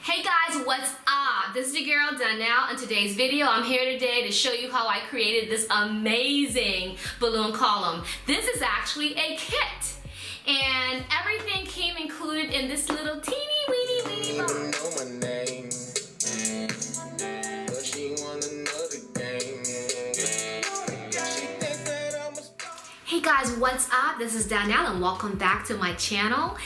Hey guys, what's up? This is your girl Donnell. In today's video, I'm here today to show you how I created this amazing balloon column. This is actually a kit, and everything came included in this little teeny weeny box. Hey guys, what's up? This is Donnell and welcome back to my channel.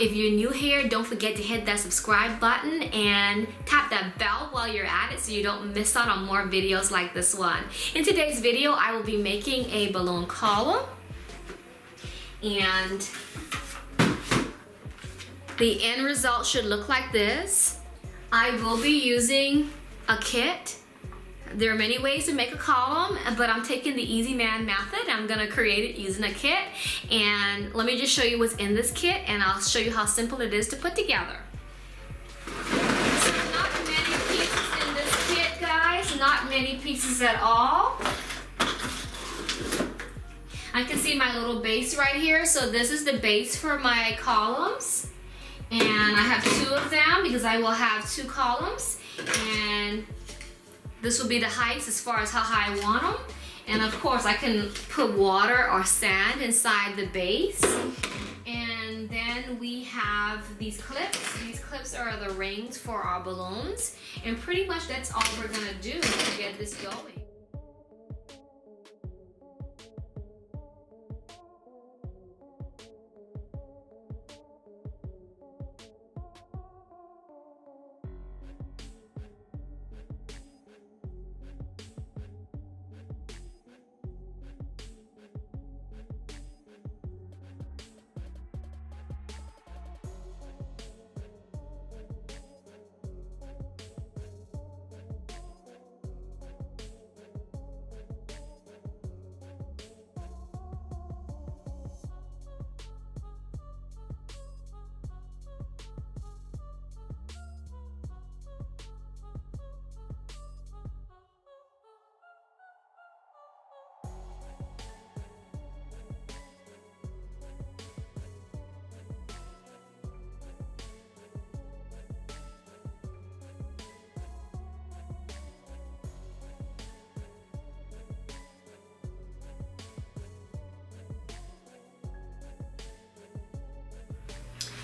If you're new here, don't forget to hit that subscribe button and tap that bell while you're at it so you don't miss out on more videos like this one. In today's video, I will be making a balloon column, and the end result should look like this. I will be using a kit. There are many ways to make a column, but I'm taking the easy man method. I'm gonna create it using a kit, and let me just show you what's in this kit, and I'll show you how simple it is to put together. So not many pieces in this kit, guys, not many pieces at all. I can see my little base right here, so this is the base for my columns, and I have two of them because I will have two columns, and this will be the heights as far as how high I want them. And of course, I can put water or sand inside the base. And then we have these clips. These clips are the rings for our balloons. And pretty much that's all we're gonna do to get this going.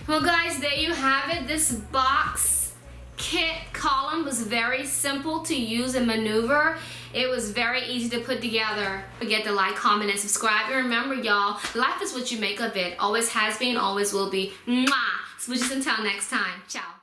Well guys, there you have it. This box kit column was very simple to use and maneuver. It was very easy to put together. Forget to like, comment, and subscribe. And remember y'all, life is what you make of it. Always has been, always will be. Mwah! Switches until next time. Ciao.